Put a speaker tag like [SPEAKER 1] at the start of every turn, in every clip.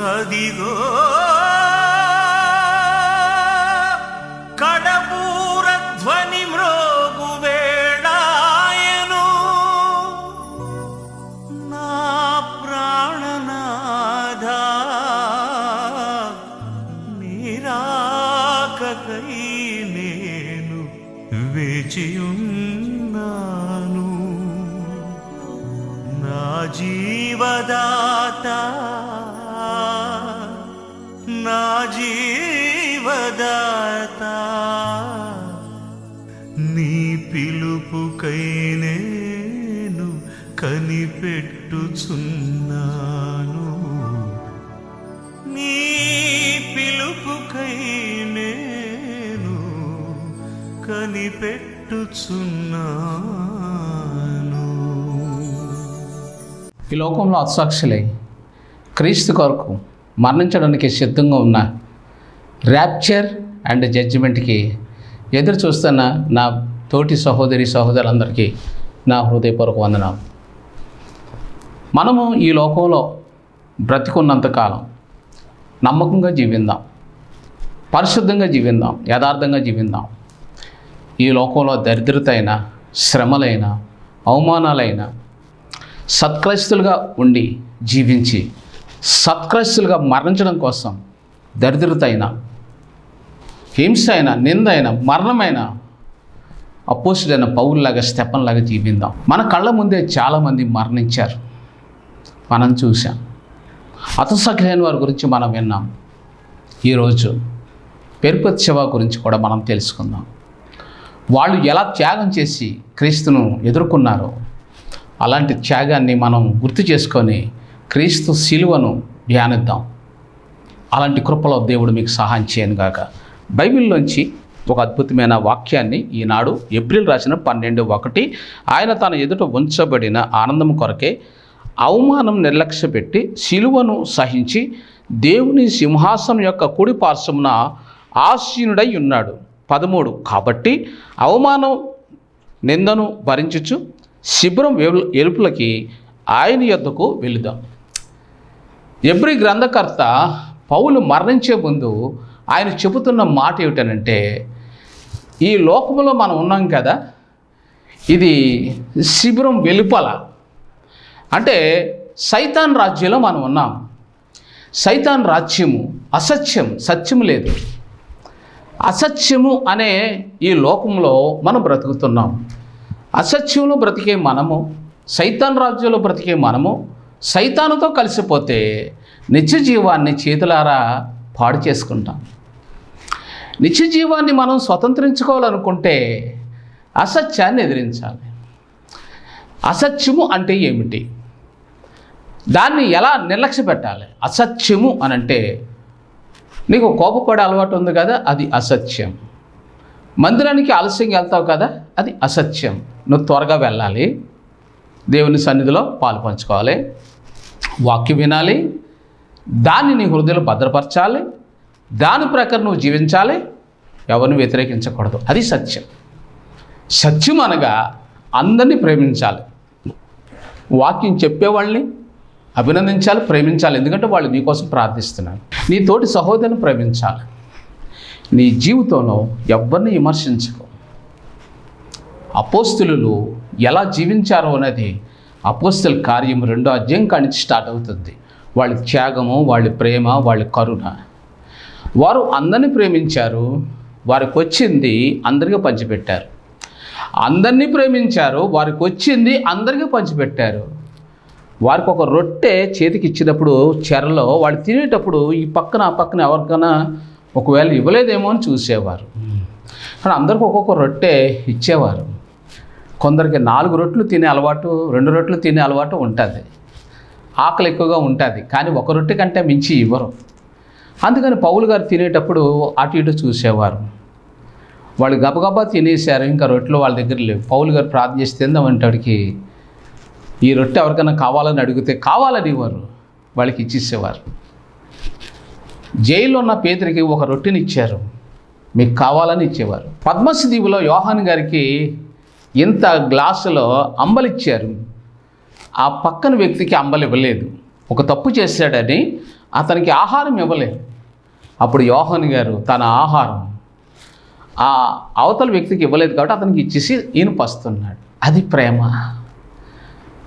[SPEAKER 1] అదిగో కడపూర ధ్వని మ్రోగు వేళాయను నా ప్రాణనాథ నీరాకకై నేను వేచియున్నాను నా జీవదాత నా జీవదాత నీ పిలుపుకై నేను కనిపెట్టుచున్నాను నీ పిలుపుకై నేను కనిపెట్టుచున్నాను.
[SPEAKER 2] ఈ లోకంలో హతసాక్షులై క్రీస్తు కొరకు మరణించడానికి సిద్ధంగా ఉన్న ర్యాప్చర్ అండ్ జడ్జిమెంట్కి ఎదురు చూస్తున్న నా తోటి సహోదరులందరికీ నా హృదయపూర్వక వందనాలు. మనము ఈ లోకంలో బ్రతికున్నంతకాలం నమ్మకంగా జీవిందాం, పరిశుద్ధంగా జీవిందాం, యథార్థంగా జీవిందాం. ఈ లోకంలో దరిద్రత అయినా, శ్రమలైన, అవమానాలైన సత్క్రైస్తులుగా ఉండి జీవించి సత్క్రైస్తులుగా మరణించడం కోసం దరిద్రత అయినా, హింస అయినా, నింద అయినా, మరణమైన అపోస్తుడైన పౌలులాగా స్టెఫనులాగా జీవిందాం. మన కళ్ళ ముందే చాలామంది మరణించారు, మనం చూసాం. హతసాక్షులైన వారి గురించి మనం విన్నాం. ఈరోజు పెరుపత్సవ గురించి కూడా మనం తెలుసుకుందాం. వాళ్ళు ఎలా త్యాగం చేసి క్రీస్తును ఎదుర్కొన్నారో అలాంటి త్యాగాన్ని మనం గుర్తు చేసుకొని క్రీస్తు శిలువను ధ్యానిద్దాం. అలాంటి కృపలో దేవుడు మీకు సహాయం చేయను గాక. బైబిల్లోంచి ఒక అద్భుతమైన వాక్యాన్ని ఈనాడు ఏప్రిల్ రాసిన 12:1 ఆయన తన ఎదుట ఉంచబడిన ఆనందం కొరకే అవమానం నిర్లక్ష్యపెట్టి శిలువను సహించి దేవుని సింహాసనం యొక్క కుడి పార్శ్వమున ఆసీనుడై ఉన్నాడు. 13 కాబట్టి అవమానం నిందను భరించుచు శిబిరం ఎలుపులకి ఆయన యొద్దకు వెళుదాం. ఎబ్రీ గ్రంథకర్త పౌలు మరణించే ముందు ఆయన చెబుతున్న మాట ఏమిటనంటే, ఈ లోకంలో మనం ఉన్నాం కదా, ఇది శిబిరం వెలుపల, అంటే సైతాన్ రాజ్యంలో మనం ఉన్నాం. సైతాన్ రాజ్యము అసత్యం, సత్యము లేదు. అసత్యము అనే ఈ లోకంలో మనం బ్రతుకుతున్నాం. అసత్యంలో బ్రతికే మనము, సైతాన్ రాజ్యంలో బ్రతికే మనము సైతానుతో కలిసిపోతే నిత్య జీవాన్ని చేతులారా పాడు చేసుకుంటాం. నిత్య జీవాన్ని మనం స్వతంత్రించుకోవాలనుకుంటే అసత్యాన్ని ఎదిరించాలి. అసత్యము అంటే ఏమిటి? దాన్ని ఎలా నిర్లక్ష్య పెట్టాలి? అసత్యము అనంటే, నీకు కోపపడే అలవాటు ఉంది కదా, అది అసత్యం. మందిరానికి ఆలస్యంగా వెళ్తావు కదా, అది అసత్యం. నువ్వు త్వరగా వెళ్ళాలి, దేవుని సన్నిధిలో పాలు పంచుకోవాలి, వాక్యం వినాలి, దాన్ని నీ హృదయంలో భద్రపరచాలి, దాని ప్రకారం నువ్వు జీవించాలి, ఎవరిని వ్యతిరేకించకూడదు. అది సత్యం. సత్యం అనగా అందరినీ ప్రేమించాలి, వాక్యం చెప్పేవాళ్ళని అభినందించాలి, ప్రేమించాలి. ఎందుకంటే వాళ్ళు నీ కోసం ప్రార్థిస్తున్నారు. నీ తోటి సహోదరుని ప్రేమించాలి. నీ జీవితంలో ఎవరిని విమర్శించకు. అపోస్తులు ఎలా జీవించారో అనేది అపోస్తుల కార్యం 2వ అధ్యాయం కానించి స్టార్ట్ అవుతుంది. వాళ్ళ త్యాగము, వాళ్ళ ప్రేమ, వాళ్ళ కరుణ. వారు అందరినీ ప్రేమించారు, వారికి వచ్చింది అందరికీ పంచిపెట్టారు. అందరినీ ప్రేమించారు, వారికి వచ్చింది అందరికీ పంచిపెట్టారు. వారికి ఒక రొట్టె చేతికి ఇచ్చినప్పుడు చెరలో వాళ్ళు తినేటప్పుడు ఈ పక్కన ఆ పక్కన ఎవరికైనా ఒకవేళ ఇవ్వలేదేమో అని చూసేవారు. కానీ అందరికీ ఒక్కొక్క రొట్టె ఇచ్చేవారు. కొందరికి 4 రొట్టెలు తినే అలవాటు, 2 రొట్టెలు తినే అలవాటు ఉంటుంది, ఆకలి ఎక్కువగా ఉంటుంది. కానీ ఒక రొట్టె కంటే మించి ఇవ్వరు. అందుకని పౌలు గారు తినేటప్పుడు అటు ఇటు చూసేవారు. వాళ్ళు గబగబా తినేశారు, ఇంకా రొట్టెలు వాళ్ళ దగ్గర లేవు. పౌలు గారు ప్రార్థన చేసి తిందామంటాడికి ఈ రొట్టె ఎవరికైనా కావాలని అడిగితే కావాలని ఇవ్వరు, వాళ్ళకి ఇచ్చేసేవారు. జైల్లో ఉన్న పేతురికి ఒక రొట్టెని ఇచ్చారు, మీకు కావాలని ఇచ్చేవారు. పద్మసి దీవులో యోహాను గారికి ఇంత గ్లాసులో అంబలిచ్చారు, ఆ పక్కన వ్యక్తికి అంబలి ఇవ్వలేదు. ఒక తప్పు చేశాడని అతనికి ఆహారం ఇవ్వలేదు. అప్పుడు యోహాను గారు తన ఆహారం ఆ అవతల వ్యక్తికి ఇవ్వలేదు కాబట్టి అతనికి ఇచ్చేసి ఈయన పస్తున్నాడు. అది ప్రేమ.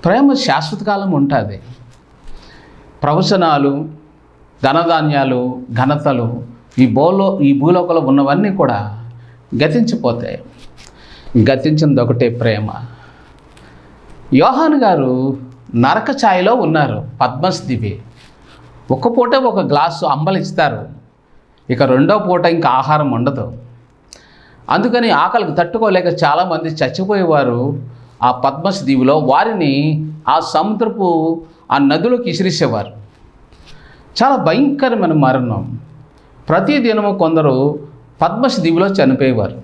[SPEAKER 2] ప్రేమ శాశ్వత కాలం ఉంటుంది. ప్రవచనాలు, ధనధాన్యాలు, ఘనతలు ఈ భూలోకంలో ఉన్నవన్నీ కూడా గతించిపోతాయి. గతించినది ఒకటే ప్రేమ. యోహాను గారు నరక ఛాయలో ఉన్నారు. పద్మస్ దివి ఒక్క పూట ఒక గ్లాసు అంబలి ఇస్తారు, ఇక రెండో పూట ఇంకా ఆహారం ఉండదు. అందుకని ఆకలికి తట్టుకోలేక చాలామంది చచ్చిపోయేవారు ఆ పద్మస్ దీవిలో. వారిని ఆ సముద్రపు ఆ నదిలోకి ఇసిరిసేవారు. చాలా భయంకరమైన మరణం. ప్రతి దినము కొందరు పద్మస్ దీవిలో చనిపోయేవారు.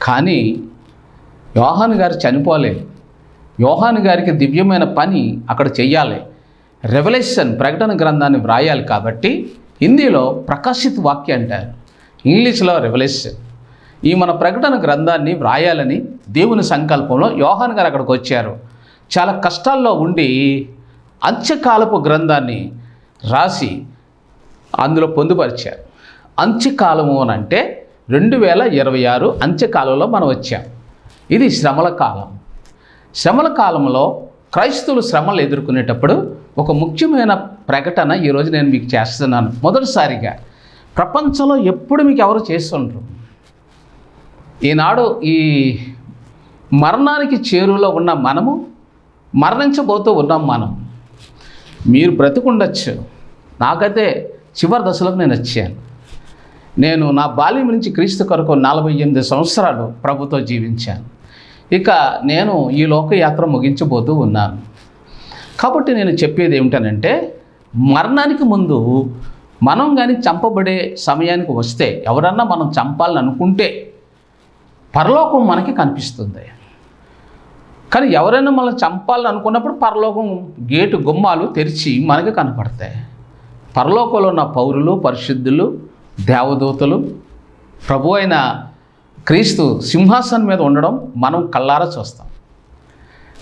[SPEAKER 2] కానీ యోహాను గారు చనిపోలేదు. యోహాను గారికి దివ్యమైన పని అక్కడ చెయ్యాలి. రెవల్యూషన్ ప్రకటన గ్రంథాన్ని వ్రాయాలి కాబట్టి హిందీలో ప్రకాశిత్ వాక్య అంటారు, ఇంగ్లీష్లో రెవల్యూషన్. ఈ మన ప్రకటన గ్రంథాన్ని వ్రాయాలని దేవుని సంకల్పంలో యోహాను గారు అక్కడికి వచ్చారు. చాలా కష్టాల్లో ఉండి అంత్యకాలపు గ్రంథాన్ని రాసి అందులో పొందుపరిచారు. అంత్యకాలము అని అంటే 2026 అంత్యకాలంలో మనం వచ్చాం. ఇది శ్రమల కాలం. శ్రమల కాలంలో క్రైస్తవులు శ్రమలు ఎదుర్కొనేటప్పుడు ఒక ముఖ్యమైన ప్రకటన ఈరోజు నేను మీకు చేస్తున్నాను. మొదటిసారిగా ప్రపంచంలో ఎప్పుడు మీకు ఎవరు చేస్తుండ్రు. ఈనాడు ఈ మరణానికి చేరువలో ఉన్న మనము, మరణించబోతూ ఉన్నాం మనం. మీరు బ్రతికుండొచ్చు, నాకైతే చివరి దశలోకి నేను వచ్చాను. నేను నా బాల్యం నుంచి క్రీస్తు కొరకు 48 సంవత్సరాలు ప్రభుతో జీవించాను. ఇక నేను ఈ లోకయాత్ర ముగించబోతూ ఉన్నాను. కాబట్టి నేను చెప్పేది ఏమిటనంటే, మరణానికి ముందు మనం కానీ చంపబడే సమయానికి వస్తే, ఎవరన్నా మనం చంపాలని అనుకుంటే పరలోకం మనకి కనిపిస్తుంది. కానీ ఎవరైనా మనం చంపాలని అనుకున్నప్పుడు పరలోకం గేటు గుమ్మాలు తెరిచి మనకి కనపడతాయి. పరలోకంలో ఉన్న పౌరులు, పరిశుద్ధులు, దేవదూతలు, ప్రభు అయిన క్రీస్తు సింహాసనం మీద ఉండడం మనం కళ్ళారా చూస్తాం.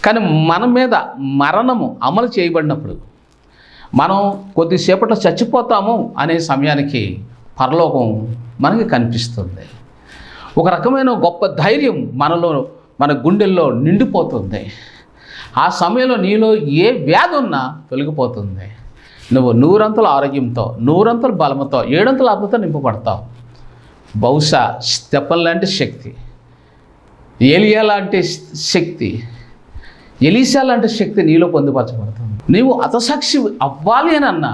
[SPEAKER 2] కానీ మన మీద మరణము అమలు చేయబడినప్పుడు, మనం కొద్దిసేపట్లో చచ్చిపోతాము అనే సమయానికి పరలోకం మనకి కనిపిస్తుంది. ఒక రకమైన గొప్ప ధైర్యం మన గుండెల్లో నిండిపోతుంది. ఆ సమయంలో నీలో ఏ వ్యాధి ఉన్నా తొలగిపోతుంది. నువ్వు 100 ఆరోగ్యంతో, 100 బలముతో, 7 ఆత్మతో నింపబడతావు. బహుశా స్టెఫన్ లాంటి శక్తి, ఏలియా లాంటి శక్తి, ఎలీషా లాంటి శక్తి నీలో పొందుపరచబడుతుంది. నీవు హతసాక్షి అవ్వాలి అని అన్నా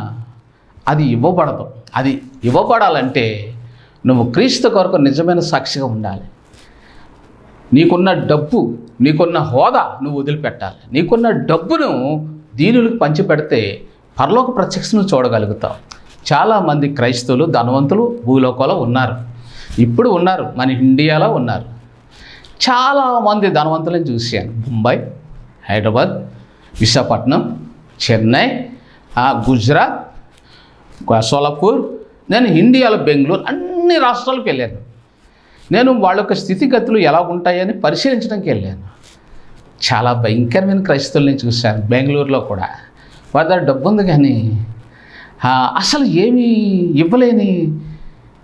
[SPEAKER 2] అది ఇవ్వబడదు. అది ఇవ్వబడాలంటే నువ్వు క్రీస్తు కొరకు నిజమైన సాక్షిగా ఉండాలి. నీకున్న డబ్బు, నీకున్న హోదా నువ్వు వదిలిపెట్టాలి. నీకున్న డబ్బును దీనులకు పంచిపెడితే పరలోక ప్రత్యక్షను చూడగలుగుతావు. చాలామంది క్రైస్తవులు ధనవంతులు భూలోకంలో ఉన్నారు, ఇప్పుడు ఉన్నారు, మన ఇండియాలో ఉన్నారు. చాలామంది ధనవంతులను చూశాను. ముంబై, హైదరాబాద్, విశాఖపట్నం, చెన్నై, గుజరాత్, సోలాపూర్, నేను ఇండియాలో బెంగళూరు, అన్ని రాష్ట్రాలకు వెళ్ళాను. నేను వాళ్ళ యొక్క స్థితిగతులు ఎలా ఉంటాయని పరిశీలించడానికి వెళ్ళాను. చాలా భయంకరమైన క్రైస్తవుల్ని చూశాను బెంగళూరులో కూడా. వాళ్ళ దగ్గర డబ్బు ఉంది కానీ అసలు ఏమీ ఇవ్వలేని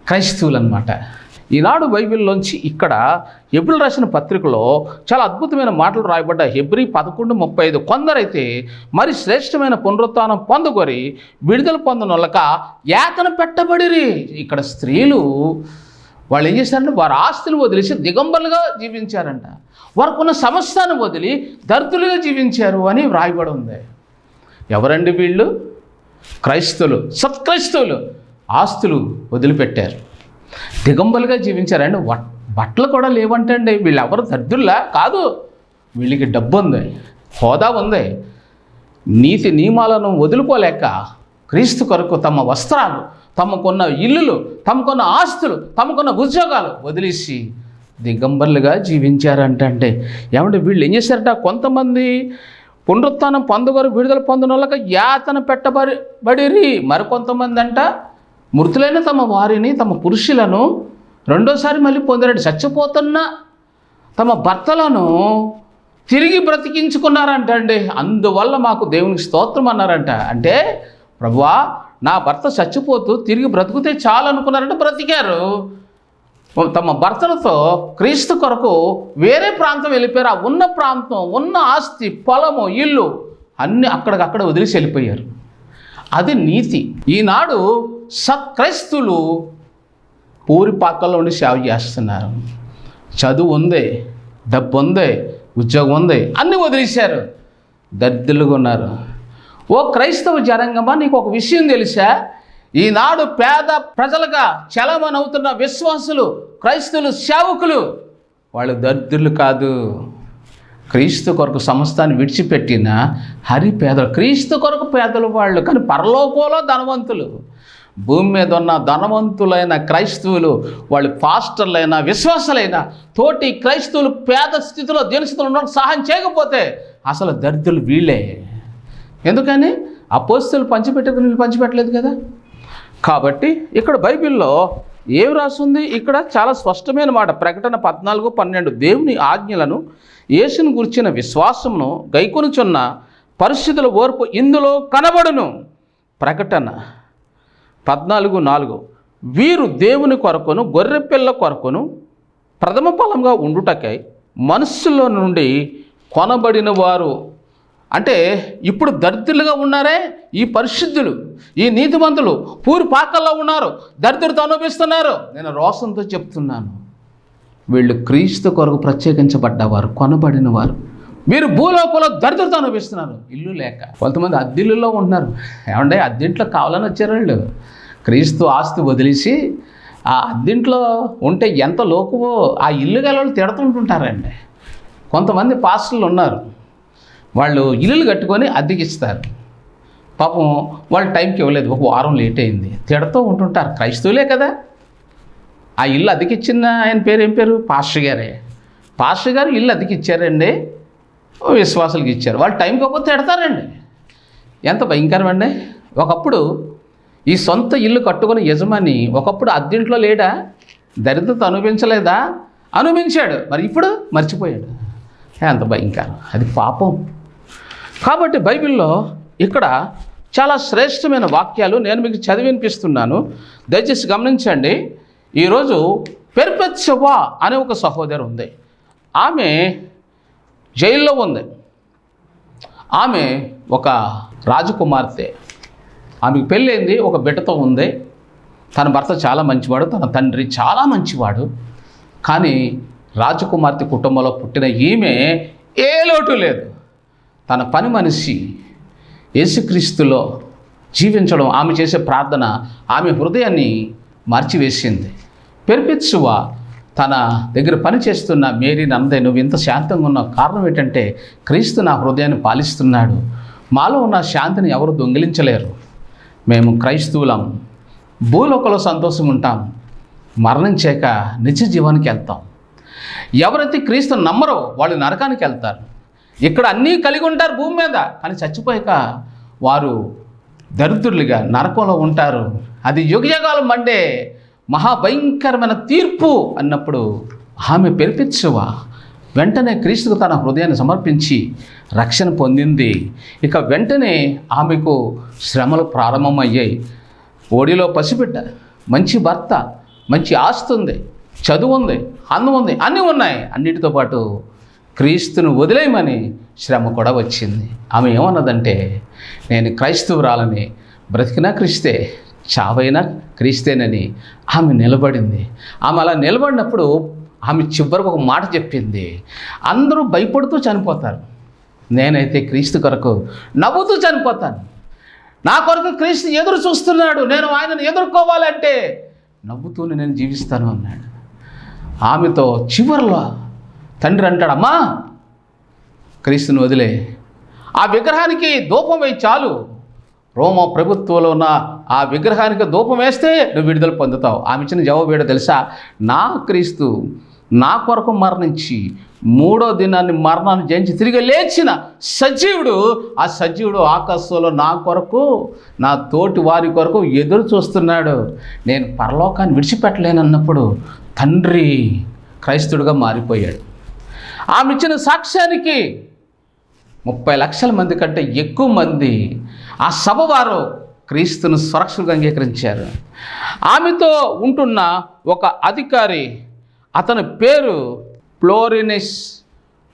[SPEAKER 2] క్రైస్తవులు అన్నమాట. ఈనాడు బైబిల్లోంచి ఇక్కడ హెబ్రీ రాసిన పత్రికలో చాలా అద్భుతమైన మాటలు రాయబడ్డ. హెబ్రీ 11:35 కొందరైతే మరి శ్రేష్టమైన పునరుత్థానం పొందుకొని విడుదల పొందనొల్లక యాతన పెట్టబడిరి. ఇక్కడ స్త్రీలు వాళ్ళు ఏం చేశారంటే వారి ఆస్తులు వదిలేసి దిగంబరులుగా జీవించారంట. వారికున్న సమస్తాన్ని వదిలి దరిద్రులుగా జీవించారు అని వ్రాయబడి ఉంది. ఎవరండి వీళ్ళు? క్రైస్తవులు, సత్క్రైస్తవులు. ఆస్తులు వదిలిపెట్టారు, దిగంబరులుగా జీవించారండి. బట్టలు కూడా లేవంటండి. వీళ్ళు ఎవరు దరిద్రులా కాదు, వీళ్ళకి డబ్బు ఉంది, హోదా ఉంది. నీతి నియమాలను వదులుకోలేక క్రీస్తు కొరకు తమ వస్త్రాలు, తమకున్న ఇల్లులు, తమకున్న ఆస్తులు, తమకున్న ఉద్యోగాలు వదిలేసి దిగంబరులుగా జీవించారంటే ఏమంటే వీళ్ళు ఏం చేశారట? కొంతమంది పునరుత్థానం పొందుగోరు విడుదల పొందినోళ్ళకి యాతన పెట్టబడిరి. మరికొంతమంది అంట మృతులైన తమ వారిని, తమ పురుషులను రెండోసారి మళ్ళీ పొందారంట. చచ్చిపోతున్న తమ భర్తలను తిరిగి బ్రతికించుకున్నారంట అండి. అందువల్ల మాకు దేవునికి స్తోత్రం అన్నారంట. అంటే ప్రభువా, నా భర్త చచ్చిపోతూ తిరిగి బ్రతుకుతే చాలు అనుకున్నారంటే బ్రతికారు. తమ భర్తలతో క్రీస్తు కొరకు వేరే ప్రాంతం వెళ్ళిపోయారు. ఆ ఉన్న ప్రాంతం, ఉన్న ఆస్తి, పొలము, ఇల్లు అన్నీ అక్కడికక్కడ వదిలేసి వెళ్ళిపోయారు. అది నీతి. ఈనాడు సత్క్రైస్తులు పూరిపాకల్లో ఉండి సేవ చేస్తున్నారు. చదువు ఉంది, డబ్బు ఉంది, ఉద్యోగం ఉంది, అన్నీ వదిలేశారు, దరిద్రులుగా ఉన్నారు. ఓ క్రైస్తవ జనాంగమా, నీకు ఒక విషయం తెలుసా? ఈనాడు పేద ప్రజలుగా చలమనవుతున్న విశ్వాసులు, క్రైస్తవులు, సేవకులు, వాళ్ళు దరిద్రులు కాదు. క్రీస్తు కొరకు సమస్తాన్ని విడిచిపెట్టిన హరిపేదలు. క్రీస్తు కొరకు పేదలు వాళ్ళు, కానీ పరలోకంలో ధనవంతులు. భూమి మీద ఉన్న ధనవంతులైన క్రైస్తవులు, వాళ్ళు పాస్టర్లైనా విశ్వాసులైనా తోటి క్రైస్తవులు పేద స్థితిలో దీనస్థితిలో ఉండడానికి సహాయం చేయకపోతే అసలు దరిద్రులు వీళ్ళే. ఎందుకని? అపోస్తలులు పంచిపెట్టారు, వీళ్ళు పంచిపెట్టలేదు కదా. కాబట్టి ఇక్కడ బైబిల్లో ఏం రాస్తుంది? ఇక్కడ చాలా స్పష్టమైన మాట. ప్రకటన 14:12 దేవుని ఆజ్ఞలను, యేసును గురించిన విశ్వాసమును గైకొనుచున్న పరిస్థితుల ఓర్పు ఇందులో కనబడును. ప్రకటన 14:4 వీరు దేవుని కొరకును గొర్రెపిల్ల కొరకును ప్రథమ ఫలంగా ఉండుటకై మనస్సులో నుండి కొనబడిన వారు. అంటే ఇప్పుడు దరిద్రులుగా ఉన్నారే ఈ పరిశుద్ధులు, ఈ నీతిమంతులు పూరి పాకల్లో ఉన్నారు, దరిద్రత అనుభవిస్తున్నారు. నేను రోషంతో చెప్తున్నాను, వీళ్ళు క్రీస్తు కొరకు ప్రత్యేకించబడ్డవారు, కొనబడిన వారు. మీరు భూలోకంలో దరిద్రత అనుభవిస్తున్నారు, ఇల్లు లేక. కొంతమంది అద్దెల్లులో ఉంటున్నారు. ఏమంటే అద్దెంట్లో కావాలని వచ్చారు వాళ్ళు. క్రీస్తు ఆస్తి వదిలేసి ఆ అద్దెంట్లో ఉంటే ఎంత లోకువో ఆ ఇల్లు గల వాళ్ళు తిడుతుంటుంటారండి. కొంతమంది పాస్టర్లు ఉన్నారు, వాళ్ళు ఇల్లులు కట్టుకొని అద్దెకిస్తారు. పాపం వాళ్ళు టైంకి ఇవ్వలేదు, ఒక వారం లేట్ అయింది, తిడుతూ ఉంటుంటారు. క్రైస్తవులే కదా. ఆ ఇల్లు అద్దెకిచ్చిన ఆయన పేరు ఏం పేరు? పాస్టర్ గారే. పాస్టర్ గారు ఇల్లు అద్దెకిచ్చారండి, విశ్వాసులకు ఇచ్చారు. వాళ్ళు టైంకి ఒక్కొక్క తిడతారండి. ఎంత భయంకరమండి. ఒకప్పుడు ఈ సొంత ఇల్లు కట్టుకుని యజమాని ఒకప్పుడు అద్దెంట్లో లేడా? దరిద్రత అనుభవించలేదా? అనుభవించాడు. మరి ఇప్పుడు మర్చిపోయాడు. ఎంత భయంకరం, అది పాపం. కాబట్టి బైబిల్లో ఇక్కడ చాలా శ్రేష్టమైన వాక్యాలు నేను మీకు చదివి వినిపిస్తున్నాను, దయచేసి గమనించండి. ఈరోజు పెర్పెత్సవా అనే ఒక సహోదరు ఉంది. ఆమె జైల్లో ఉంది. ఆమె ఒక రాజకుమార్తె. ఆమెకు పెళ్ళైంది, ఒక బిడ్డతో ఉంది. తన భర్త చాలా మంచివాడు, తన తండ్రి చాలా మంచివాడు. కానీ రాజకుమార్తె కుటుంబంలో పుట్టిన ఈమె ఏ లోటు లేదు. తన పని మనిషి యేసుక్రీస్తులో జీవించడం, ఆమె చేసే ప్రార్థన ఆమె హృదయాన్ని మార్చివేసింది. పెర్పెత్సువా తన దగ్గర పని చేస్తున్న మేరీని అందే, నువ్వు ఇంత శాంతంగా ఉన్న కారణం ఏంటంటే క్రీస్తు నా హృదయాన్ని పాలిస్తున్నాడు. మాలో ఉన్న శాంతిని ఎవరు దొంగిలించలేరు. మేము క్రైస్తవులం, భూలోకంలో సంతోషం ఉంటాం, మరణించాక నిత్య జీవానికి వెళ్తాం. ఎవరైతే క్రీస్తు నమ్మరో వాళ్ళు నరకానికి వెళ్తారు. ఇక్కడ అన్నీ కలిగి ఉంటారు భూమి మీద, కానీ చచ్చిపోయాక వారు దరిద్రులుగా నరకంలో ఉంటారు. అది యుగయుగాలు మండే మహాభయంకరమైన తీర్పు అన్నప్పుడు ఆమె పెర్పెత్సువా వెంటనే క్రీస్తుకు తన హృదయాన్ని సమర్పించి రక్షణ పొందింది. ఇక వెంటనే ఆమెకు శ్రమలు ప్రారంభమయ్యాయి. ఓడిలో పసిబిడ్డ, మంచి భర్త, మంచి ఆస్తి ఉంది, చదువు ఉంది, అందం ఉంది, అన్నీ ఉన్నాయి. అన్నిటితో పాటు క్రీస్తును వదిలేయమని శ్రమ కూడా వచ్చింది. ఆమె ఏమన్నదంటే, నేను క్రైస్తవురాలని, బ్రతికినా క్రీస్తే, చావైనా క్రీస్తేనని ఆమె నిలబడింది. ఆమె అలా నిలబడినప్పుడు ఆమె చివరికి ఒక మాట చెప్పింది, అందరూ భయపడుతూ చనిపోతారు, నేనైతే క్రీస్తు కొరకు నవ్వుతూ చనిపోతాను. నా కొరకు క్రీస్తు ఎదురు చూస్తున్నాడు, నేను ఆయనను ఎదుర్కోవాలంటే నవ్వుతూనే నేను జీవిస్తాను అన్నాడు. ఆమెతో చివరిలో తండ్రి అంటాడు, అమ్మా క్రీస్తుని వదిలే, ఆ విగ్రహానికి ధూపం వేయి చాలు. రోమ ప్రభుత్వంలో ఉన్న ఆ విగ్రహానికి ధూపం వేస్తే నువ్వు విడుదల పొందుతావు. ఆమె ఇచ్చిన జవాబు ఏడో తెలుసా? నా క్రీస్తు నా కొరకు మరణించి మూడో దినాన్ని మరణాన్ని జయించి తిరిగి లేచిన సజీవుడు, ఆ సజీవుడు ఆకాశంలో నా కొరకు, నా తోటి వారి కొరకు ఎదురు చూస్తున్నాడు. నేను పరలోకాన్ని విడిచిపెట్టలేనన్నప్పుడు తండ్రి క్రైస్తుడుగా మారిపోయాడు. ఆమె ఇచ్చిన సాక్ష్యానికి 30 లక్షల మంది కంటే ఎక్కువ మంది ఆ సభ వారు క్రీస్తును సురక్షితంగా అంగీకరించారు. ఆమెతో ఉంటున్న ఒక అధికారి, అతని పేరు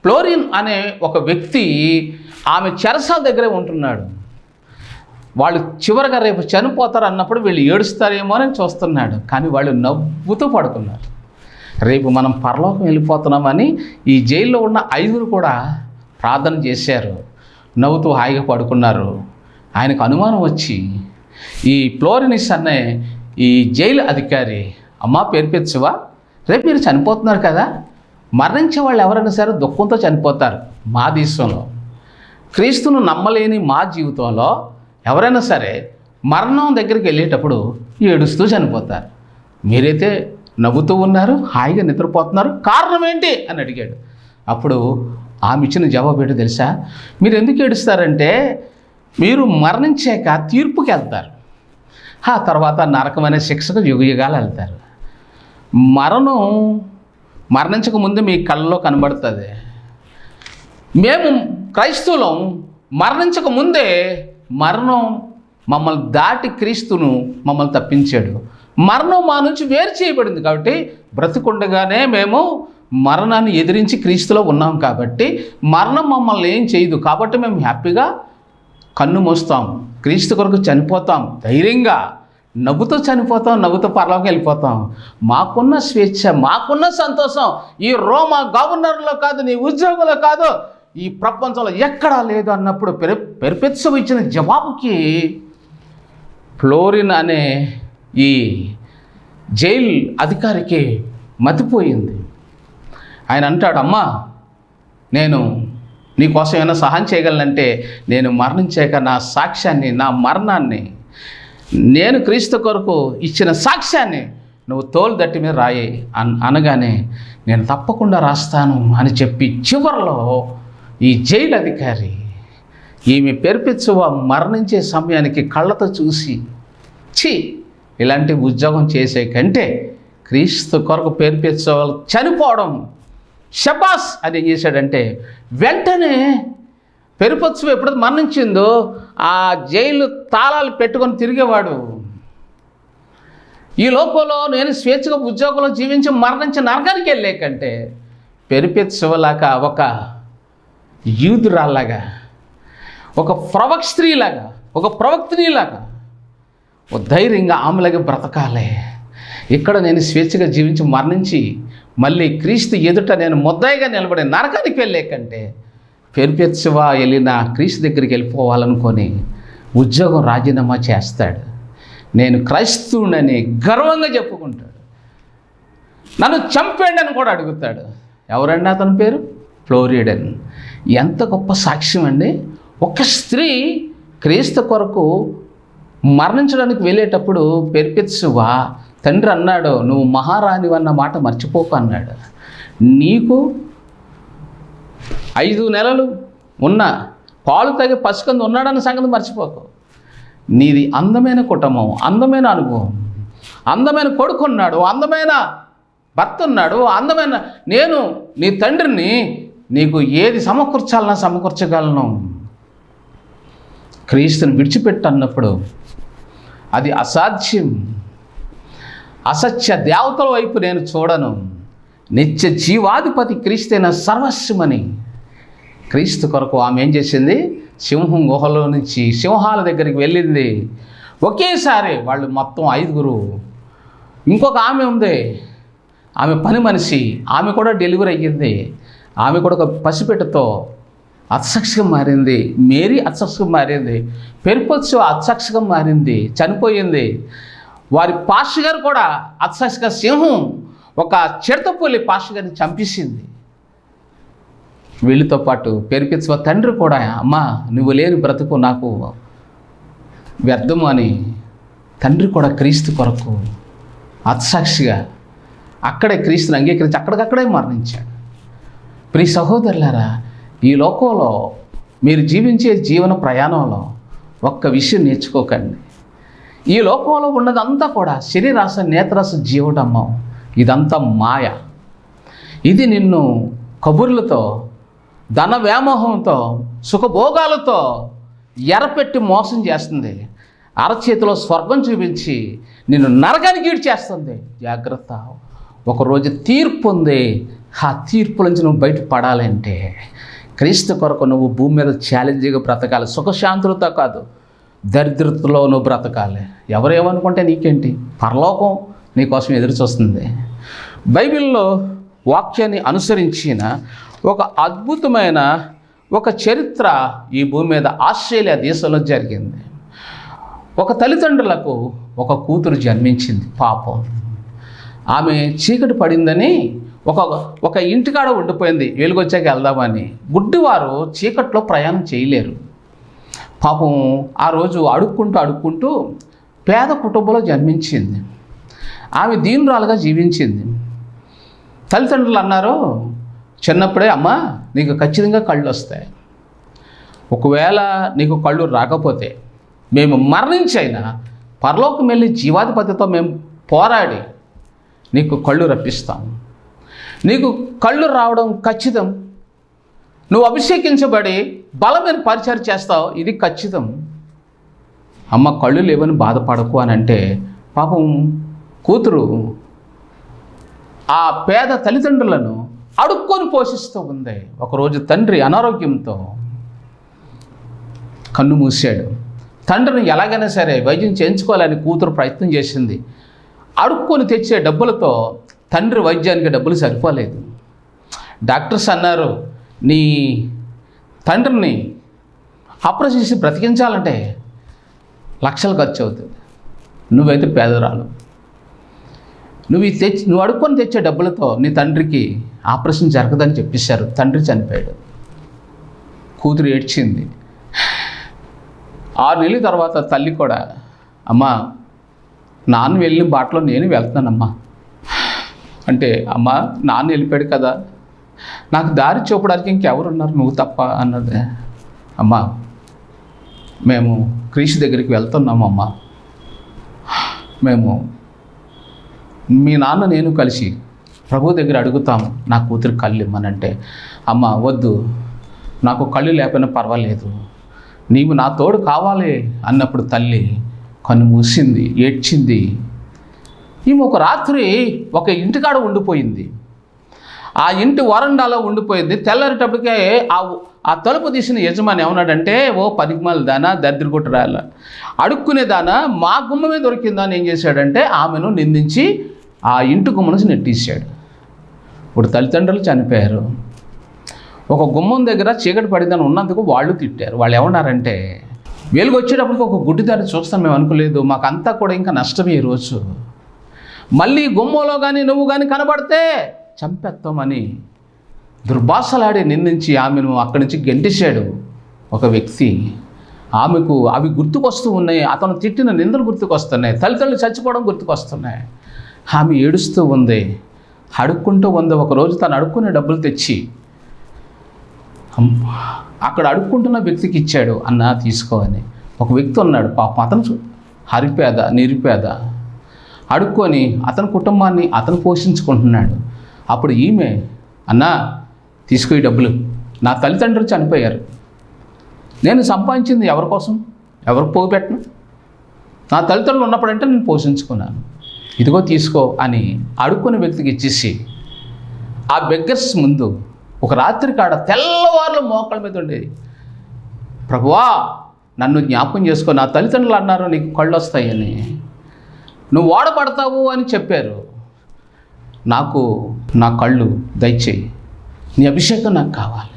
[SPEAKER 2] ఫ్లోరిన్ అనే ఒక వ్యక్తి ఆమె చెరసాల దగ్గరే ఉంటున్నాడు. వాళ్ళు చివరిగా రేపు చనిపోతారు అన్నప్పుడు వీళ్ళు ఏడుస్తారేమో అని చూస్తున్నాడు. కానీ వాళ్ళు నవ్వుతూ పడుకున్నారు. రేపు మనం పరలోకం వెళ్ళిపోతున్నామని ఈ జైల్లో ఉన్న 5 కూడా ప్రార్థన చేశారు, నవ్వుతూ హాయిగా పడుకున్నారు. ఆయనకు అనుమానం వచ్చి ఈ ఫ్లోరినిస్ అనే ఈ జైలు అధికారి, అమ్మా పేరుపెచ్చువా, రేపు మీరు చనిపోతున్నారు కదా, మరణించే వాళ్ళు ఎవరైనా సరే దుఃఖంతో చనిపోతారు. మా దేశంలో క్రీస్తును నమ్మలేని మా జీవితంలో ఎవరైనా సరే మరణం దగ్గరికి వెళ్ళేటప్పుడు ఏడుస్తూ చనిపోతారు. మీరైతే నవ్వుతూ ఉన్నారు, హాయిగా నిద్రపోతున్నారు, కారణం ఏంటి అని అడిగాడు. అప్పుడు ఆమె ఇచ్చిన జవాబు ఏంటో తెలుసా? మీరు ఎందుకు ఏడుస్తారంటే మీరు మరణించాక తీర్పుకి వెళ్తారు, ఆ తర్వాత నరకమైన శిక్షకు యుగయుగాలు వెళ్తారు. మరణించక ముందు మీ కళ్ళలో కనబడుతుంది. మేము క్రైస్తవులం మరణించక ముందే మరణం మమ్మల్ని దాటి క్రీస్తును మమ్మల్ని తప్పించాడు. మరణం మా నుంచి వేరు చేయబడింది కాబట్టి బ్రతికుండగానే మేము మరణాన్ని ఎదిరించి క్రీస్తులో ఉన్నాం కాబట్టి మరణం మమ్మల్ని ఏం చేయదు. కాబట్టి మేము హ్యాపీగా కన్ను మూస్తాం, క్రీస్తు కొరకు చనిపోతాం, ధైర్యంగా నవ్వుతూ చనిపోతాం, నవ్వుతూ పరలోకి వెళ్ళిపోతాం. మాకున్న స్వేచ్ఛ, మాకున్న సంతోషం ఈ రోమా గవర్నర్లో కాదు, నీ ఉద్యోగంలో కాదు, ఈ ప్రపంచంలో ఎక్కడా లేదు అన్నప్పుడు పెర్పెత్సు ఇచ్చిన జవాబుకి ఫ్లోరిన్ అనే ఈ జైలు అధికారికి మతిపోయింది. ఆయన అంటాడు, అమ్మా నేను నీకోసం ఏమైనా సహాయం చేయగలనంటే నేను మరణించాక నా సాక్ష్యాన్ని, నా మరణాన్ని, నేను క్రీస్తు కొరకు ఇచ్చిన సాక్ష్యాన్ని నువ్వు తోలు దట్టి మీద రాయి అనగానే నేను తప్పకుండా రాస్తాను అని చెప్పి చివరిలో ఈ జైలు అధికారి ఈమె పెర్పెచ్చువ మరణించే సమయానికి కళ్ళతో చూసి, ఛీ ఇలాంటి ఉద్యోగం చేసే కంటే క్రీస్తు కొరకు పెర్పెచ్చువ చనిపోవడం షబాస్ అని ఏం చేశాడంటే వెంటనే పెరుపత్సువ ఎప్పుడైతే మరణించిందో ఆ జైలు తాళాలు పెట్టుకొని తిరిగేవాడు. ఈ లోకంలో నేను స్వేచ్ఛగా ఉద్యోగంలో జీవించి మరణించి నరకానికి వెళ్ళే కంటే పెరుపెత్సువలాగా ఒక యూదురాల్లాగా, ఒక ప్రవక్త స్త్రీలాగా, ఒక ప్రవక్తినిలాగా ధైర్యంగా ఆమెలాగా బ్రతకాలి. ఇక్కడ నేను స్వేచ్ఛగా జీవించి మరణించి మళ్ళీ క్రీస్తు ఎదుట నేను ముద్దాయిగా నిలబడే నరకానికి వెళ్ళే కంటే పెర్పెత్సువ వెళ్ళిన క్రీస్తు దగ్గరికి వెళ్ళిపోవాలనుకొని ఉద్యోగం రాజీనామా చేస్తాడు. నేను క్రైస్తవునని గర్వంగా చెప్పుకుంటాడు. నన్ను చంపేయండి అని కూడా అడుగుతాడు. ఎవరండి అతని పేరు? ఫ్లోరిడన్. ఎంత గొప్ప సాక్ష్యం అండి. ఒక స్త్రీ క్రీస్తు కొరకు మరణించడానికి వెళ్ళేటప్పుడు పెర్పెత్సువ తండ్రి అన్నాడు, నువ్వు మహారాణి అన్న మాట మర్చిపోకు అన్నాడు. నీకు 5 నెలలు ఉన్న పాలు తాగే పసికందు ఉన్నాడన్న సంగతి మర్చిపోకు. నీది అందమైన కుటుంబం, అందమైన అనుభవం, అందమైన కొడుకు ఉన్నాడు, అందమైన భర్త ఉన్నాడు, అందమైన నేను నీ తండ్రిని, నీకు ఏది సమకూర్చాలన్నా సమకూర్చగలను. క్రీస్తుని విడిచిపెట్టు అన్నప్పుడు అది అసాధ్యం, అసత్య దేవతల వైపు నేను చూడను, నిత్య జీవాధిపతి క్రీస్తైన సర్వస్వమని క్రీస్తు కొరకు ఆమె ఏం చేసింది? సింహం గుహలో నుంచి సింహాల దగ్గరికి వెళ్ళింది. ఒకేసారి వాళ్ళు మొత్తం 5. ఇంకొక ఆమె ఉంది, ఆమె పని మనిషి, ఆమె కూడా డెలివరీ అయ్యింది. ఆమె కూడా ఒక పసిపెట్టతో అత్సక్షగా మారింది. మేరీ అత్సక్షగా మారింది. పెర్పెత్సువ అత్సక్షగా మారింది, చనిపోయింది. వారి పాస్టర్ గారు కూడా అత్సక్షగా సింహం ఒక చిడతపులి పాస్టర్ గారిని చంపేసింది. వీళ్ళతో పాటు పెర్పెత్సువ తండ్రి కూడా, అమ్మా నువ్వు లేని బ్రతుకు నాకు వ్యర్థము అని తండ్రి కూడా క్రీస్తు కొరకు అత్సాక్షిగా అక్కడే క్రీస్తుని అంగీకరించి అక్కడికక్కడే మరణించాడు. ప్రియ సహోదరులారా, ఈ లోకంలో మీరు జీవించే జీవన ప్రయాణంలో ఒక్క విషయం నేర్చుకోకండి. ఈ లోకంలో ఉన్నదంతా కూడా శరీరాశ, నేత్రాశ, జీవడమ్మం, ఇదంతా మాయ. ఇది నిన్ను కబుర్లతో, ధన వ్యామోహంతో, సుఖభోగాలతో ఎరపెట్టి మోసం చేస్తుంది. అరచేతిలో స్వర్గం చూపించి నిన్ను నరకానికి ఈడు చేస్తుంది. జాగ్రత్త, ఒకరోజు తీర్పు ఉంది. ఆ తీర్పు నుంచి నువ్వు బయట పడాలంటే క్రీస్తు కొరకు నువ్వు భూమి మీద ఛాలెంజ్గా బ్రతకాలి. సుఖశాంతులతో కాదు, దరిద్రతలో నువ్వు బ్రతకాలి. ఎవరేమనుకుంటే నీకేంటి? పరలోకం నీకోసం ఎదురు చూస్తుంది. బైబిల్లో వాక్యాన్ని అనుసరించిన ఒక అద్భుతమైన ఒక చరిత్ర ఈ భూమి మీద ఆస్ట్రేలియా దేశంలో జరిగింది. ఒక తల్లిదండ్రులకు ఒక కూతురు జన్మించింది. పాపం, ఆమె చీకటి పడిందని ఒక ఇంటికాడ ఉండిపోయింది. వెలుగొచ్చాక వెళ్దామని. గుడ్డివారు చీకట్లో ప్రయాణం చేయలేరు. పాపం ఆ రోజు అడుక్కుంటూ పేద కుటుంబంలో జన్మించింది. ఆమె దీనురాలుగా జీవించింది. తల్లిదండ్రులు అన్నారు చిన్నప్పుడే, అమ్మా నీకు ఖచ్చితంగా కళ్ళు వస్తాయి. ఒకవేళ నీకు కళ్ళు రాకపోతే మేము మరణించైనా పరలోకం వెళ్ళి జీవాధిపతితో మేము పోరాడి నీకు కళ్ళు రప్పిస్తాం. నీకు కళ్ళు రావడం ఖచ్చితం. నువ్వు అభిషేకించబడి బలమైన పరిచయం చేస్తావు, ఇది ఖచ్చితం. అమ్మ కళ్ళు లేవని బాధపడకు అని అంటే పాపం కూతురు ఆ పేద తల్లిదండ్రులను అడుక్కొని పోషిస్తూ ఉంది. ఒకరోజు తండ్రి అనారోగ్యంతో కన్ను మూసాడు. తండ్రిని ఎలాగైనా సరే వైద్యం చేయించుకోవాలని కూతురు ప్రయత్నం చేసింది. అడుక్కొని తెచ్చే డబ్బులతో తండ్రి వైద్యానికి డబ్బులు సరిపోలేదు. డాక్టర్స్ అన్నారు, నీ తండ్రిని ఆపరేషన్ చేసి బ్రతికించాలంటే లక్షలు ఖర్చు అవుతుంది. నువ్వైతే పేదరాలు, నువ్వు అడుక్కొని తెచ్చే డబ్బులతో నీ తండ్రికి ఆపరేషన్ జరగదని చెప్పేశారు. తండ్రి చనిపోయాడు. కూతురు ఏడ్చింది. 6 నెలల తర్వాత తల్లి కూడా, అమ్మా నాన్న వెళ్ళిన బాటలో నేను వెళ్తున్నానమ్మా అంటే, అమ్మా నాన్న వెళ్ళిపోయాడు కదా, నాకు దారి చూపడానికి ఇంకెవరున్నారు నువ్వు తప్ప అన్నది. అమ్మా మేము క్రీస్తు దగ్గరికి వెళ్తున్నామమ్మా, మేము మీ నాన్న నేను కలిసి ప్రభు దగ్గర అడుగుతాము నా కూతురు కళ్ళు ఇమ్మనంటే, అమ్మ వద్దు, నాకు కళ్ళు లేకపోయినా పర్వాలేదు, నీవు నా తోడు కావాలి అన్నప్పుడు తల్లి కన్ను మూసింది, ఏడ్చింది. ఈమె ఒక రాత్రి ఒక ఇంటికాడ ఉండిపోయింది. ఆ ఇంటి వరండాలో ఉండిపోయింది. తెల్లారేటప్పటికే ఆ తలుపు తీసిన యజమాని ఏమన్నాడంటే, ఓ పనికిమాల దానా, దరిద్రగొట్టు రాయాల, అడుక్కునే దానా, మా గుమ్మమే దొరికిందని ఏం చేశాడంటే ఆమెను నిందించి ఆ ఇంటి గుమ్మ నుంచి నెట్టేశాడు. ఇప్పుడు తల్లిదండ్రులు చనిపోయారు. ఒక గుమ్మం దగ్గర చీకటి పడిందని ఉన్నందుకు వాళ్ళు తిట్టారు. వాళ్ళు ఏమన్నారంటే, వెలుగు వచ్చేటప్పటికి ఒక గుడ్డిదాన్ని చూస్తాం మేము అనుకోలేదు, మాకంతా కూడా ఇంకా నష్టమే ఈరోజు, మళ్ళీ గుమ్మంలో కానీ నువ్వు కానీ కనబడితే చంపేస్తామని దుర్భాషలాడి నిందించి ఆమెను అక్కడి నుంచి గెంటేశాడు ఒక వ్యక్తి. ఆమెకు అవి గుర్తుకొస్తూ ఉన్నాయి, అతను తిట్టిన నిందలు గుర్తుకొస్తున్నాయి, తల్లిదండ్రులు చచ్చిపోవడం గుర్తుకొస్తున్నాయి. ఆమె ఏడుస్తూ ఉంది, అడుక్కుంటూ ఉంది. ఒకరోజు తను అడుక్కునే డబ్బులు తెచ్చి అక్కడ అడుక్కుంటున్న వ్యక్తికి ఇచ్చాడు. అన్న తీసుకో అని. ఒక వ్యక్తి ఉన్నాడు, పాపం అతను హరిపేద, నిరుపేద, అడుక్కొని అతని కుటుంబాన్ని అతను పోషించుకుంటున్నాడు. అప్పుడు ఈమె, అన్నా తీసుకో ఈ డబ్బులు, నా తల్లిదండ్రులు చనిపోయారు, నేను సంపాదించింది ఎవరి కోసం, ఎవరికి పోగుపెట్టను, నా తల్లిదండ్రులు ఉన్నప్పుడంటే నేను పోషించుకున్నాను, ఇదిగో తీసుకో అని అడుక్కునే వ్యక్తికి ఇచ్చేసి ఆ బెగ్గర్స్ ముందు ఒక రాత్రి కాడ తెల్లవారులు మోకాళ్ళ మీద ఉండేది, ప్రభువా నన్ను జ్ఞాపకం చేసుకో, నా తల్లిదండ్రులు అన్నారు నీకు కళ్ళు వస్తాయని, నువ్వు వాడబడతావు అని చెప్పారు, నాకు నా కళ్ళు దయచేయి, నీ అభిషేకం నాకు కావాలి,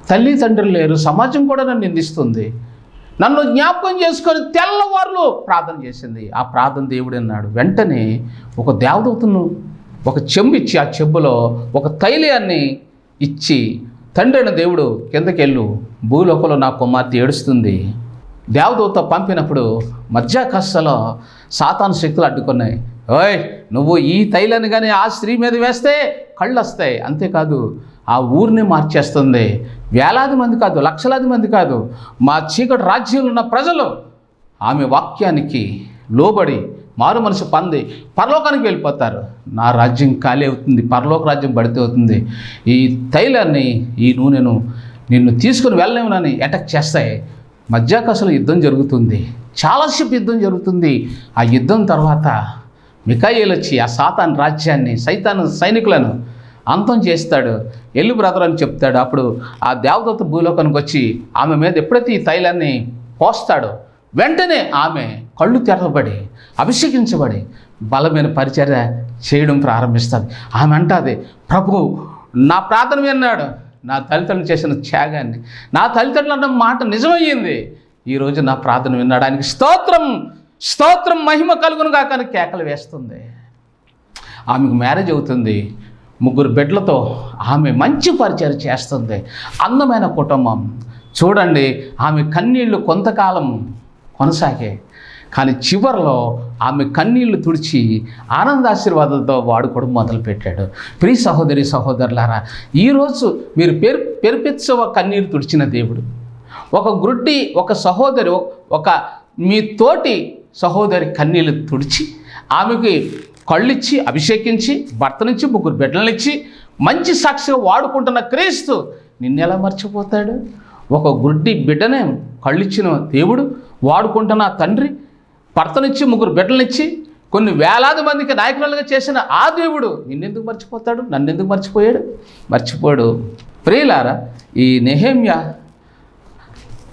[SPEAKER 2] తల్లిదండ్రులు లేరు, సమాజం కూడా నన్ను నిందిస్తుంది, నన్ను జ్ఞాపకం చేసుకొని తెల్లవారులు ప్రార్థన చేసింది. ఆ ప్రార్థన దేవుడు అన్నాడు. వెంటనే ఒక దేవదూతను ఒక చెంబు ఇచ్చి ఆ చెంబులో ఒక తైలాన్ని ఇచ్చి, తండ్రి అయిన దేవుడు కిందకెళ్ళు, భూలోకంలో నా కుమార్తె ఏడుస్తుంది. దేవదూత పంపినప్పుడు మధ్యాకాశంలో సాతాను శక్తులు అడ్డుకున్నాయి. ఓయ్ నువ్వు ఈ తైలాన్ని కానీ ఆ స్త్రీ మీద వేస్తే కళ్ళు వస్తాయి, అంతేకాదు ఆ ఊరిని మార్చేస్తుంది, వేలాది మంది కాదు, లక్షలాది మంది కాదు, మా చీకటి రాజ్యంలో ఉన్న ప్రజలు ఆమె వాక్యానికి లోబడి మారు మనసు పొంది పరలోకానికి వెళ్ళిపోతారు, నా రాజ్యం ఖాళీ అవుతుంది, పరలోక రాజ్యం బడితే అవుతుంది, ఈ తైలాన్ని ఈ నూనెను నిన్ను తీసుకుని వెళ్ళలేమనని అటాక్ చేస్తాయి. మధ్యాహ్నం అసలు యుద్ధం జరుగుతుంది, చాలాసేపు యుద్ధం జరుగుతుంది. ఆ యుద్ధం తర్వాత మిఖాయేలు వచ్చి ఆ సాతాను రాజ్యాన్ని, సైతాను సైనికులను అంతం చేస్తాడు. ఎల్లు బ్రదర్ అని చెప్తాడు. అప్పుడు ఆ దేవదూత భూలోకానికి వచ్చి ఆమె మీద ఎప్పుడైతే ఈ తైలాన్ని పోస్తాడో వెంటనే ఆమె కళ్ళు తెరవబడి అభిషేకించబడి బలమైన పరిచర్య చేయడం ప్రారంభిస్తుంది. ఆమె అంటుంది, ప్రభు నా ప్రార్థన విన్నాడు, నా తల్లిదండ్రులు చేసిన త్యాగాన్ని, నా తల్లిదండ్రులు అన్న మాట నిజమయ్యింది, ఈరోజు నా ప్రార్థన విన్నాడు, ఆయనకి స్తోత్రం స్తోత్రం మహిమ కలుగును గాక అని కేకలు వేస్తుంది. ఆమెకు మ్యారేజ్ అవుతుంది, 3 బిడ్డలతో ఆమె మంచి పరిచయం చేస్తుంది. అందమైన కుటుంబం. చూడండి, ఆమె కన్నీళ్లు కొంతకాలం కొనసాగే, కానీ చివరిలో ఆమె కన్నీళ్లు తుడిచి ఆనందాశీర్వాదాలతో వాడుకోవడం మొదలుపెట్టాడు. ప్రియ సహోదరి సహోదరులారా, ఈరోజు మీరు పెరిపెచ్చవ కన్నీరు తుడిచిన దేవుడు, ఒక గ్రుడ్డి, ఒక సహోదరి, ఒక మీ తోటి సహోదరి కన్నీళ్లు తుడిచి ఆమెకి కళ్ళిచ్చి అభిషేకించి భర్త నుంచి 3 బిడ్డలనిచ్చి మంచి సాక్షిగా వాడుకుంటున్న క్రీస్తు నిన్నెలా మర్చిపోతాడు? ఒక గుడ్డి బిడ్డనే కళ్ళిచ్చిన దేవుడు, వాడుకుంటున్న తండ్రి, భర్త నుంచి 3 బిడ్డలనిచ్చి కొన్ని వేలాది మందికి నాయకులుగా చేసిన ఆ దేవుడు నిన్నెందుకు మర్చిపోతాడు? నన్నెందుకు మర్చిపోయాడు? మర్చిపోడు. ప్రియులారా, ఈ నెహెమ్యా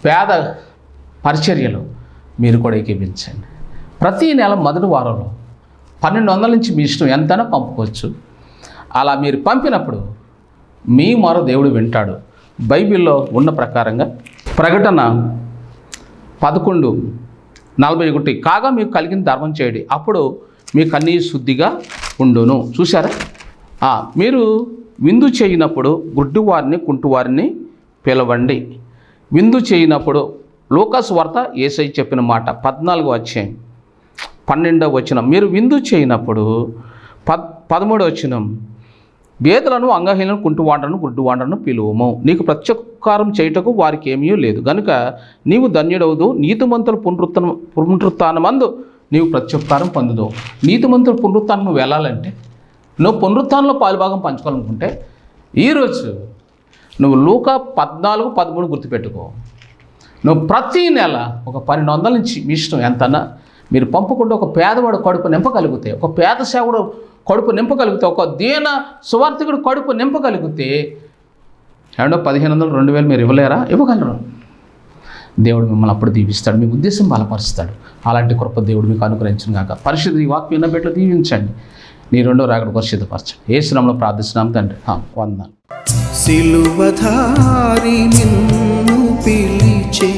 [SPEAKER 2] పేద పరిచర్యలు మీరు కూడా ఏకీపించండి. ప్రతి నెల మొదటి వారంలో 1200 నుంచి మీ ఇష్టం ఎంతైనా పంపుకోవచ్చు. అలా మీరు పంపినప్పుడు మీ మొర దేవుడు వింటాడు. బైబిల్లో ఉన్న ప్రకారంగా ప్రకటన 11:41 కాగా మీకు కలిగిన ధర్మం చేయండి, అప్పుడు మీకు అన్నీ శుద్ధిగా ఉండును. చూసారా? మీరు విందు చేయనప్పుడు గుడ్డివారిని కుంటువారిని పిలవండి. విందు చేయనప్పుడు లూకాసు వార్త యేసయ్య చెప్పిన మాట 14:12 మీరు విందు చేయనప్పుడు 13 బేదలను అంగహీనులను కుంటువాండ్రను గుడ్డివాండ్రను పిలువము. నీకు ప్రత్యుపకారం చేయుటకు వారికి ఏమీ లేదు గనుక నీవు ధన్యుడవుదు. నీతిమంతుల పునరుత్థానమందు నీవు ప్రత్యుపకారం పొందుదు. నీతిమంతుల పునరుత్థానం నువ్వు వెళ్ళాలంటే, నువ్వు పునరుత్థానంలో పాలుభాగం పంచుకోవాలనుకుంటే ఈరోజు నువ్వు లూకా 14:13 గుర్తుపెట్టుకో. నువ్వు ప్రతి నెల ఒక 1200 నుంచి మీ ఇష్టం ఎంతన్నా మీరు పంపుకుంటే ఒక పేదవాడు కడుపు నింపగలిగితే, ఒక పేద సేవకుడు కడుపు నింపగలిగితే, ఒక దీన సువార్థికుడు కడుపు నింపగలిగితే 1500 2000 మీరు ఇవ్వలేరా? ఇవ్వగలరు. దేవుడు మిమ్మల్ని అప్పుడు దీవిస్తాడు, మీ ఉద్దేశం బలపరుస్తాడు. అలాంటి కృప దేవుడు మీకు అనుగ్రహించును గాక. పరిశుద్ధ ఈ వాక్యం విన్న బిడ్డలు దీవించండి, నీ 2వ రాకడ పరిశుద్ధపరచండి. యేసు నామములో ప్రార్థిస్తున్నాం తండ్రి. వందనాలు.
[SPEAKER 3] సిలువధారి నిన్ను పిలిచే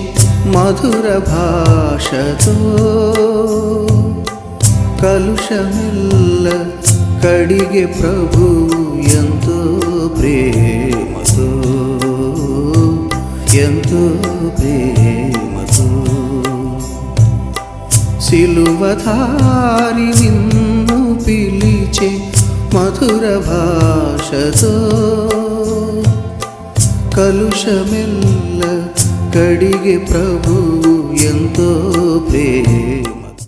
[SPEAKER 3] మధుర భాషతో కలుషమెల్ల కడిగే ప్రభు ఎంతో ప్రేమతో, ఎంతో ప్రేమతో. సిలువధారి నిన్ను పిలిచే మధుర భాషతో కలుషమెల్ల కడిగే ప్రభు ఎంతో ప్రేమ.